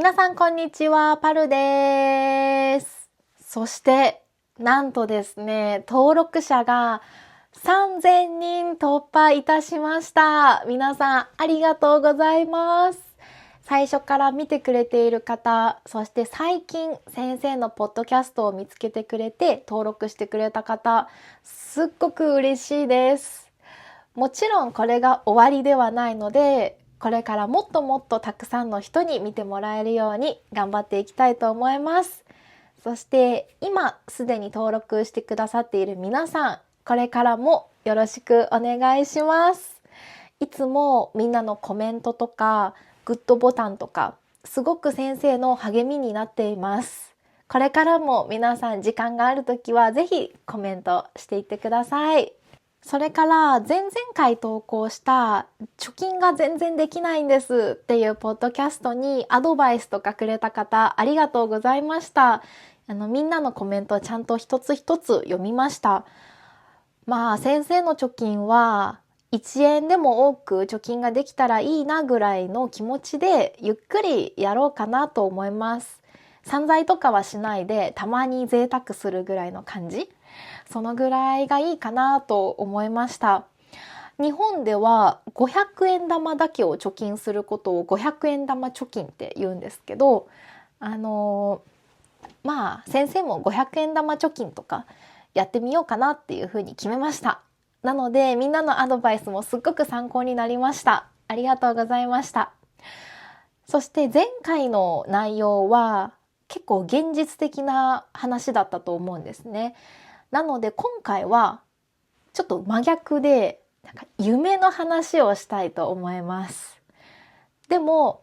皆さんこんにちは、パルです。そしてなんとですね、登録者が3000人突破いたしました。皆さんありがとうございます。最初から見てくれている方、そして最近先生のポッドキャストを見つけてくれて登録してくれた方、すっごく嬉しいです。もちろんこれが終わりではないので、これからもっともっとたくさんの人に見てもらえるように頑張っていきたいと思います。そして今すでに登録してくださっている皆さん、これからもよろしくお願いします。いつもみんなのコメントとかグッドボタンとかすごく先生の励みになっています。これからも皆さん時間があるときはぜひコメントしていってください。それから前々回投稿した貯金が全然できないんですっていうポッドキャストにアドバイスとかくれた方ありがとうございました。みんなのコメントちゃんと一つ一つ読みました。先生の貯金は1円でも多く貯金ができたらいいなぐらいの気持ちでゆっくりやろうかなと思います。散財とかはしないでたまに贅沢するぐらいの感じ。そのぐらいがいいかなと思いました。日本では500円玉だけを貯金することを500円玉貯金って言うんですけど、先生も500円玉貯金とかやってみようかなっていうふうに決めました。なのでみんなのアドバイスもすっごく参考になりました。ありがとうございました。そして前回の内容は結構現実的な話だったと思うんですね。なので今回はちょっと真逆で夢の話をしたいと思います。でも、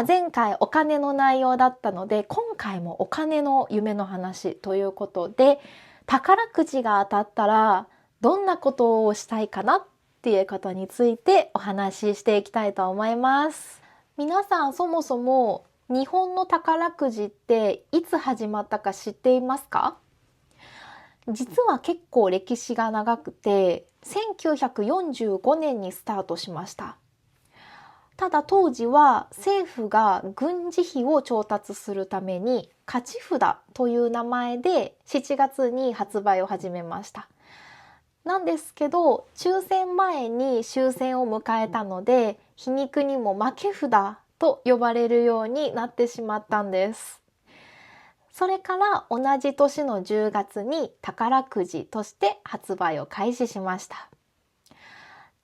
前回お金の内容だったので今回もお金の夢の話ということで、宝くじが当たったらどんなことをしたいかなっていうことについてお話ししていきたいと思います。皆さんそもそも日本の宝くじっていつ始まったか知っていますか？実は結構歴史が長くて1945年にスタートしました。ただ当時は政府が軍事費を調達するために勝ち札という名前で7月に発売を始めました。なんですけど抽選前に終戦を迎えたので皮肉にも負け札と呼ばれるようになってしまったんです。それから同じ年の10月に宝くじとして発売を開始しました。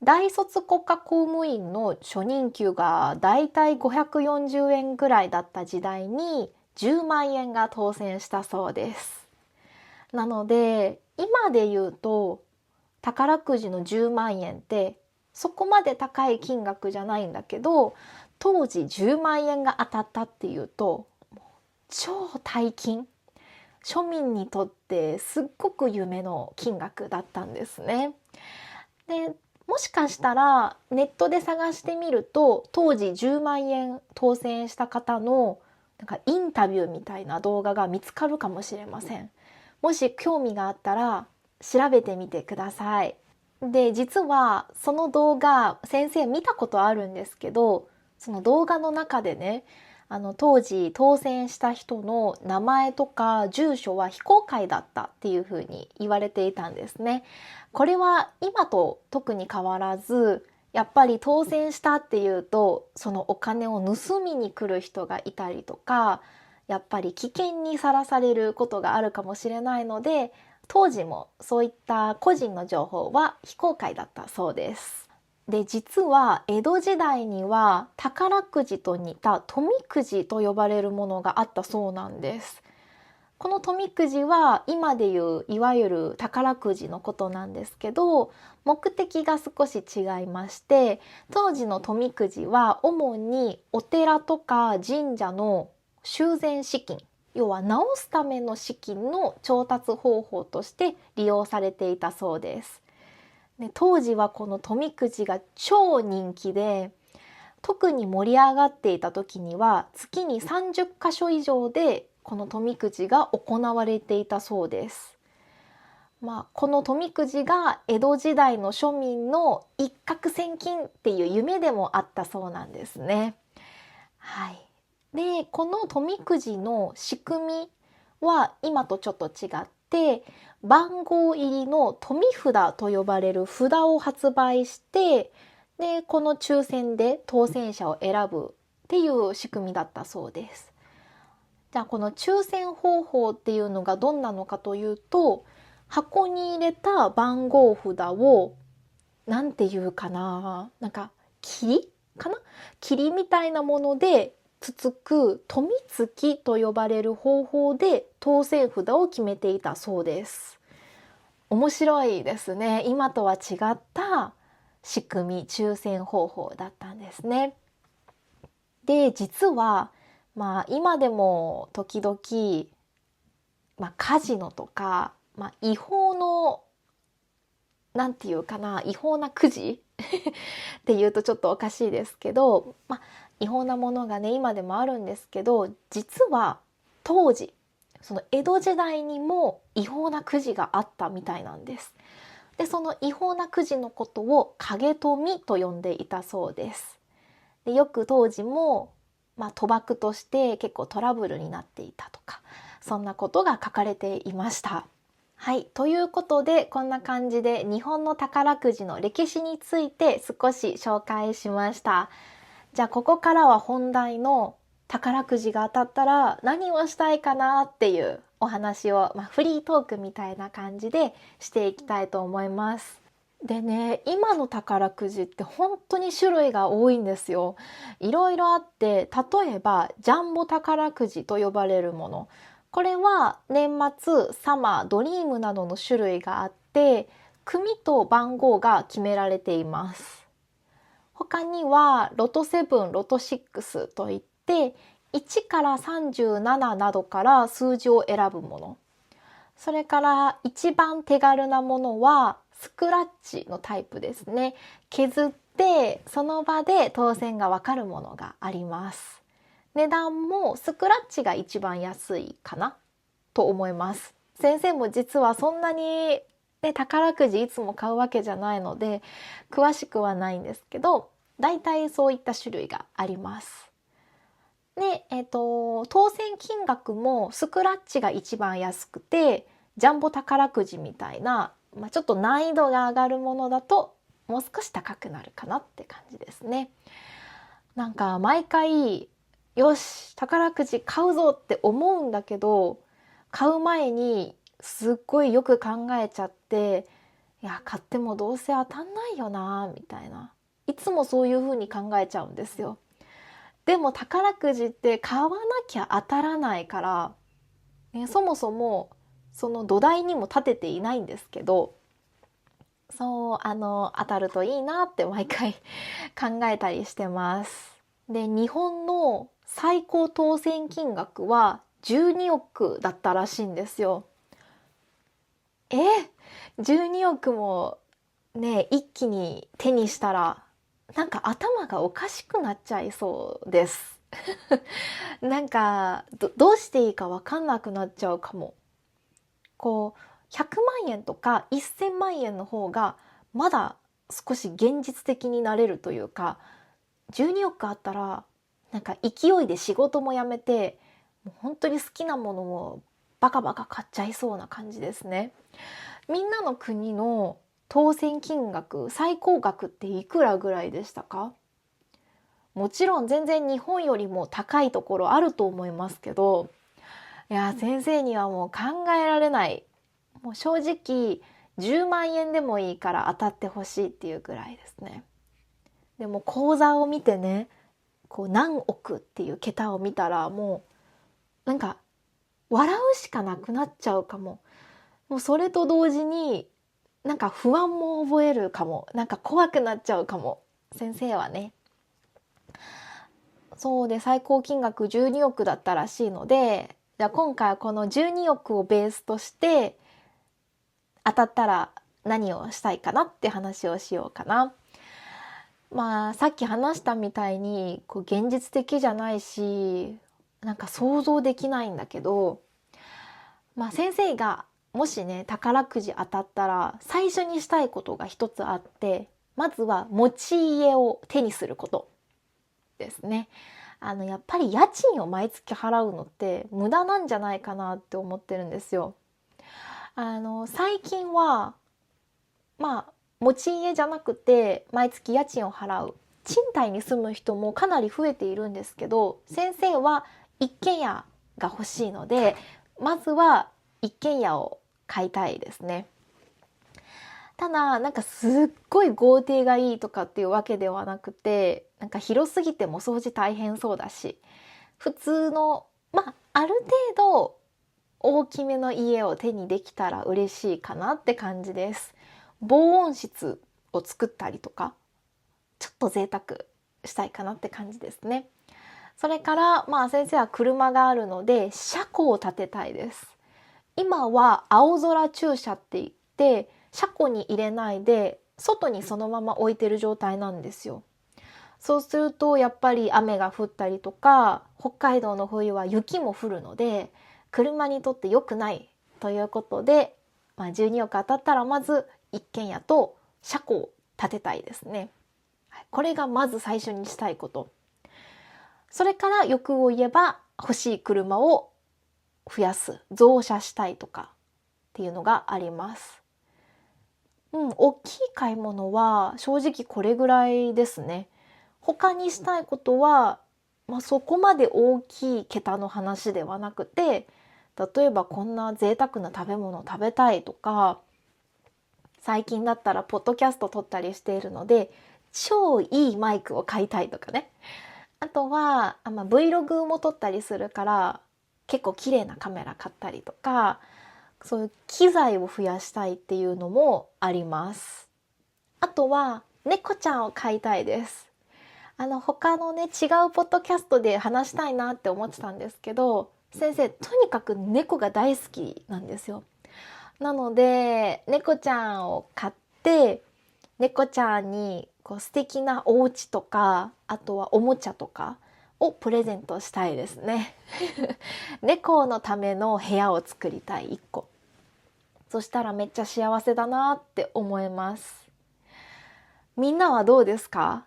大卒国家公務員の初任給がだいたい540円ぐらいだった時代に10万円が当選したそうです。なので今で言うと宝くじの10万円ってそこまで高い金額じゃないんだけど、当時10万円が当たったっていうと超大金、庶民にとってすっごく夢の金額だったんですね。でもしかしたらネットで探してみると当時10万円当選した方のインタビューみたいな動画が見つかるかもしれません。もし興味があったら調べてみてください。で実はその動画先生見たことあるんですけど、その動画の中でね、当時当選した人の名前とか住所は非公開だったっていうふうに言われていたんですね。これは今と特に変わらず、やっぱり当選したっていうとそのお金を盗みに来る人がいたりとか、やっぱり危険にさらされることがあるかもしれないので、当時もそういった個人の情報は非公開だったそうです。で実は江戸時代には宝くじと似た富くじと呼ばれるものがあったそうなんです。この富くじは今でいういわゆる宝くじのことなんですけど、目的が少し違いまして、当時の富くじは主にお寺とか神社の修繕資金、要は直すための資金の調達方法として利用されていたそうです。当時はこの富くじが超人気で、特に盛り上がっていた時には月に30カ所以上でこの富くじが行われていたそうです。この富くじが江戸時代の庶民の一攫千金っていう夢でもあったそうなんですね。はい。で、この富くじの仕組みは今とちょっと違って、番号入りの富札と呼ばれる札を発売して、で、この抽選で当選者を選ぶっていう仕組みだったそうです。じゃあこの抽選方法っていうのがどんなのかというと、箱に入れた番号札を、なんていうかな、なんか霧かな、霧みたいなものでつつく富付きと呼ばれる方法で当選札を決めていたそうです。面白いですね。今とは違った仕組み、抽選方法だったんですね。で、実は今でも時々、カジノとか、違法の、なんていうかな、違法なくじっていうとちょっとおかしいですけど、違法なものがね、今でもあるんですけど、実は当時、その江戸時代にも違法なくじがあったみたいなんです。で、その違法なくじのことを影富と呼んでいたそうです。で、よく当時も、賭博として結構トラブルになっていたとか、そんなことが書かれていました。はい。ということで、こんな感じで日本の宝くじの歴史について少し紹介しました。じゃあ、ここからは本題の宝くじが当たったら何をしたいかなっていうお話を、フリートークみたいな感じでしていきたいと思います。でね、今の宝くじって本当に種類が多いんですよ。いろいろあって、例えばジャンボ宝くじと呼ばれるもの。これは年末、サマー、ドリームなどの種類があって、組と番号が決められています。他にはロト7、ロト6といって、1から37などから数字を選ぶもの。それから一番手軽なものはスクラッチのタイプですね。削ってその場で当選がわかるものがあります。値段もスクラッチが一番安いかなと思います。先生も実はそんなに、宝くじいつも買うわけじゃないので詳しくはないんですけど、だいたいそういった種類があります。で、当選金額もスクラッチが一番安くて、ジャンボ宝くじみたいな、ちょっと難易度が上がるものだともう少し高くなるかなって感じですね。なんか毎回、よし、宝くじ買うぞって思うんだけど、買う前にすっごいよく考えちゃって、いや、買ってもどうせ当たんないよな、みたいな。いつもそういう風に考えちゃうんですよ。でも宝くじって買わなきゃ当たらないから、そもそもその土台にも立てていないんですけど、そう、当たるといいなって毎回考えたりしてます。で、日本の最高当選金額は12億だったらしいんですよ。12億もね、一気に手にしたら、なんか頭がおかしくなっちゃいそうです。なんかどうしていいかわかんなくなっちゃうかも。こう100万円とか1000万円の方がまだ少し現実的になれるというか、12億あったらなんか勢いで仕事も辞めて、もう本当に好きなものをバカバカ買っちゃいそうな感じですね。みんなの国の当選金額、最高額っていくらぐらいでしたか？もちろん全然日本よりも高いところあると思いますけど、いや、先生にはもう考えられない。もう正直10万円でもいいから当たってほしいっていうぐらいですね。でも口座を見てね、こう何億っていう桁を見たらもうなんか笑うしかなくなっちゃうかも。もうそれと同時になんか不安も覚えるかも。なんか怖くなっちゃうかも。先生はね。そうで、最高金額12億だったらしいので、じゃあ今回はこの12億をベースとして当たったら何をしたいかなって話をしようかな。さっき話したみたいにこう現実的じゃないし、なんか想像できないんだけど、先生がもしね、宝くじ当たったら最初にしたいことが一つあって、まずは持ち家を手にすることですね。やっぱり家賃を毎月払うのって無駄なんじゃないかなって思ってるんですよ。最近は、持ち家じゃなくて毎月家賃を払う賃貸に住む人もかなり増えているんですけど、先生は一軒家が欲しいので、まずは一軒家を買いたいですね。ただなんかすっごい豪邸がいいとかっていうわけではなくて、なんか広すぎても掃除大変そうだし、普通のある程度大きめの家を手にできたら嬉しいかなって感じです。防音室を作ったりとか、ちょっと贅沢したいかなって感じですね。それから先生は車があるので車庫を建てたいです。今は青空駐車って言って車庫に入れないで外にそのまま置いてる状態なんですよ。そうするとやっぱり雨が降ったりとか、北海道の冬は雪も降るので車にとって良くないということで、12億当たったらまず一軒家と車庫を建てたいですね。これがまず最初にしたいこと。それから欲を言えば欲しい車を増やす、増車したいとかっていうのがあります。大きい買い物は正直これぐらいですね。他にしたいことは、そこまで大きい桁の話ではなくて、例えばこんな贅沢な食べ物を食べたいとか、最近だったらポッドキャスト撮ったりしているので超いいマイクを買いたいとかね。あとはVlog も撮ったりするから結構綺麗なカメラ買ったりとか、そういう機材を増やしたいっていうのもあります。あとは猫ちゃんを飼いたいです。他のね、違うポッドキャストで話したいなって思ってたんですけど、先生とにかく猫が大好きなんですよ。なので猫ちゃんを飼って、猫ちゃんに素敵なお家とか、あとはおもちゃとかをプレゼントしたいですね。猫のための部屋を作りたい、1個。そしたらめっちゃ幸せだなって思います。みんなはどうですか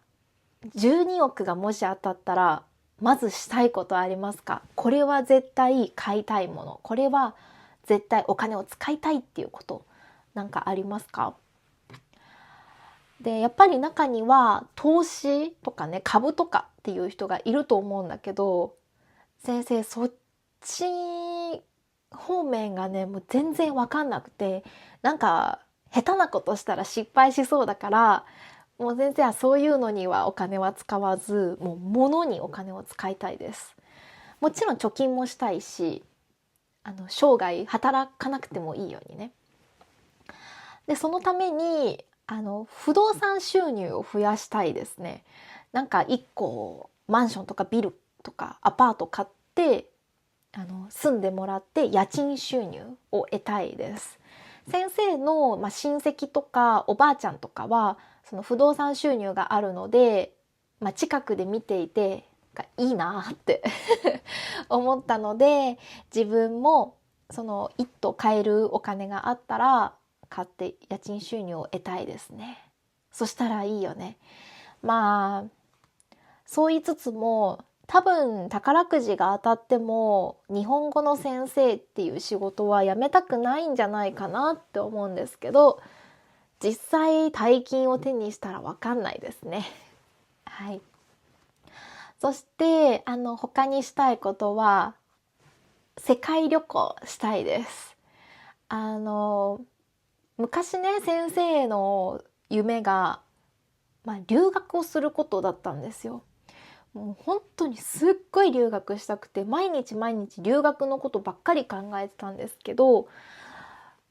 ？12億がもし当たったらまずしたいことありますか？これは絶対買いたいもの、これは絶対お金を使いたいっていうことなんかありますか？でやっぱり中には投資とかね、株とかっていう人がいると思うんだけど、先生そっち方面がねもう全然わかんなくて、なんか下手なことしたら失敗しそうだから、もう先生はそういうのにはお金は使わず、もう物にお金を使いたいです。もちろん貯金もしたいし、生涯働かなくてもいいようにね。でそのために不動産収入を増やしたいですね。なんか1個マンションとかビルとかアパート買って住んでもらって家賃収入を得たいです。先生の、親戚とかおばあちゃんとかはその不動産収入があるので、近くで見ていていいなって思ったので、自分もその一棟買えるお金があったら買って家賃収入を得たいですね。そしたらいいよね。そう言いつつも多分宝くじが当たっても日本語の先生っていう仕事は辞めたくないんじゃないかなって思うんですけど、実際大金を手にしたら分かんないですね。はい。そして他にしたいことは世界旅行したいです。昔ね、先生の夢が、留学をすることだったんですよ。もう本当にすっごい留学したくて、毎日毎日留学のことばっかり考えてたんですけど、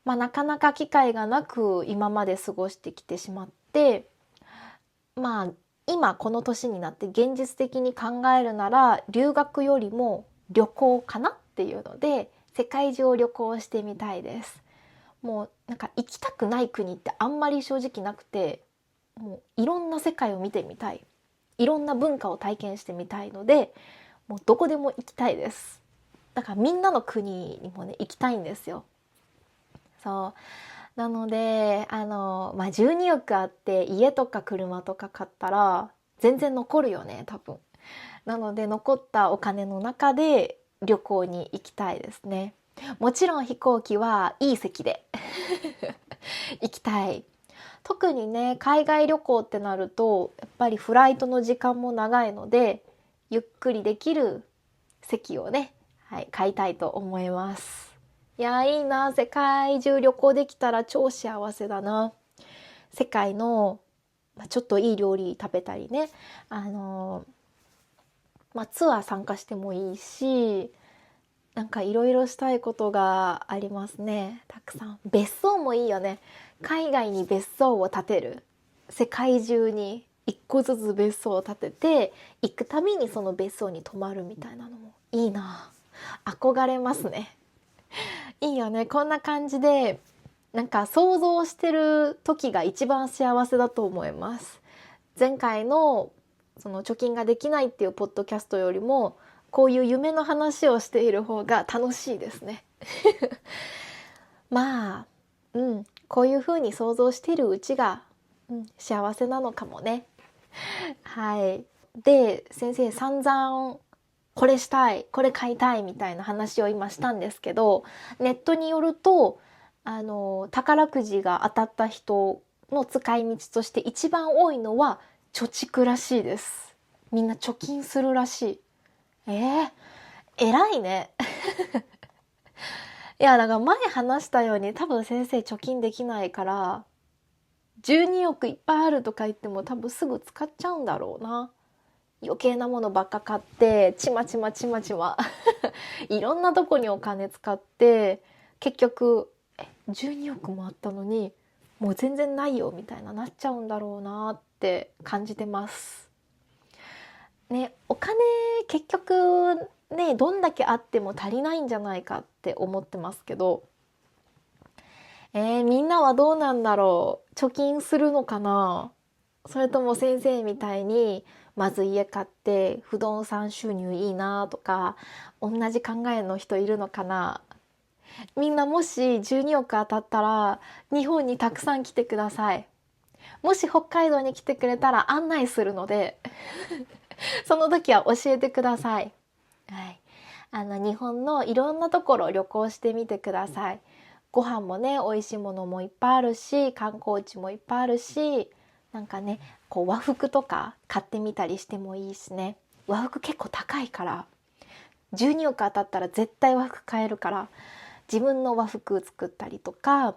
なかなか機会がなく今まで過ごしてきてしまって、今この年になって現実的に考えるなら留学よりも旅行かなっていうので、世界中を旅行してみたいです。もうなんか行きたくない国ってあんまり正直なくて、もういろんな世界を見てみたい、いろんな文化を体験してみたいので、もうどこでも行きたいです。だからみんなの国にもね行きたいんですよ。そうなので12億あって家とか車とか買ったら全然残るよね多分。なので残ったお金の中で旅行に行きたいですね。もちろん飛行機はいい席で行きたい。特にね、海外旅行ってなるとやっぱりフライトの時間も長いので、ゆっくりできる席をね、はい、買いたいと思います。いや、いいな。世界中旅行できたら超幸せだな。世界のちょっといい料理食べたりね、ツアー参加してもいいし、なんかいろいろしたいことがありますね。たくさん。別荘もいいよね。海外に別荘を建てる。世界中に一個ずつ別荘を建てて、行くたびにその別荘に泊まるみたいなのもいいな。憧れますね。いいよね。こんな感じで、なんか想像してる時が一番幸せだと思います。前回のその貯金ができないっていうポッドキャストよりも、こういう夢の話をしている方が楽しいですね。まあ、こういう風に想像しているうちが、幸せなのかもね。はい。で、先生散々これしたい、これ買いたいみたいな話を今したんですけど、ネットによると、宝くじが当たった人の使い道として一番多いのは貯蓄らしいです。みんな貯金するらしい。偉いね。いや、だから前話したように多分先生貯金できないから、12億いっぱいあるとか言っても多分すぐ使っちゃうんだろうな。余計なものばっか買って、ちまちまいろんなとこにお金使って、結局、12億もあったのに、もう全然ないよみたいななっちゃうんだろうなって感じてます。ね、お金結局ね、どんだけあっても足りないんじゃないかって思ってますけど、みんなはどうなんだろう。貯金するのかな？それとも先生みたいに、まず家買って不動産収入いいなとか、同じ考えの人いるのかな？みんなもし12億当たったら、日本にたくさん来てください。もし北海道に来てくれたら案内するので、その時は教えてください。はい。日本のいろんなところ旅行してみてください。ご飯もね、美味しいものもいっぱいあるし、観光地もいっぱいあるし、なんかね、こう和服とか買ってみたりしてもいいしね。和服結構高いから、12億当たったら絶対和服買えるから、自分の和服作ったりとか、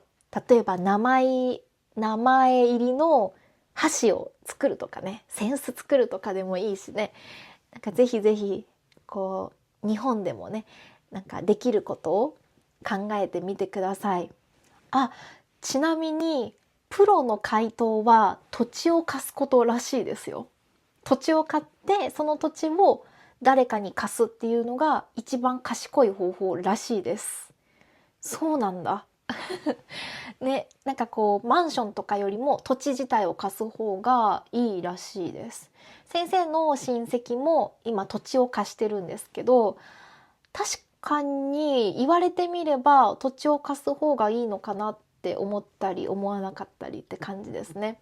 例えば名前入りの箸を作るとかね、扇子作るとかでもいいしね。なんかぜひぜひ、こう、日本でもね、なんかできることを考えてみてください。ちなみに、プロの回答は土地を貸すことらしいですよ。土地を買って、その土地を誰かに貸すっていうのが一番賢い方法らしいです。そうなんだ。ね、なんかこうマンションとかよりも土地自体を貸す方がいいらしいです。先生の親戚も今土地を貸してるんですけど、確かに言われてみれば土地を貸す方がいいのかなって思ったり思わなかったりって感じですね。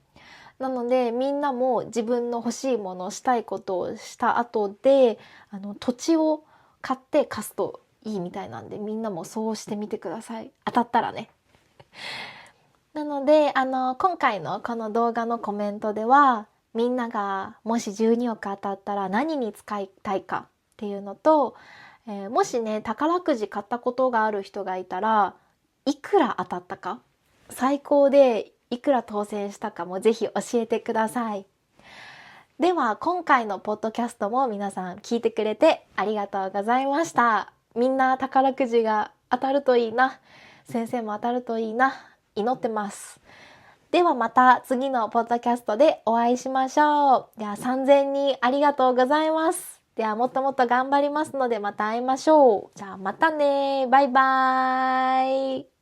なのでみんなも自分の欲しいもの、したいことをした後で土地を買って貸すといいみたいなんで、みんなもそうしてみてください。当たったらね。なので今回のこの動画のコメントでは、みんながもし12億当たったら何に使いたいかっていうのと、もしね宝くじ買ったことがある人がいたら、いくら当たったか、最高でいくら当選したかもぜひ教えてください。では今回のポッドキャストも皆さん聞いてくれてありがとうございました。みんな宝くじが当たるといいな。先生も当たるといいな。祈ってます。ではまた次のポッドキャストでお会いしましょう。では3000人ありがとうございます。ではもっともっと頑張りますのでまた会いましょう。じゃあまたね。バイバーイ。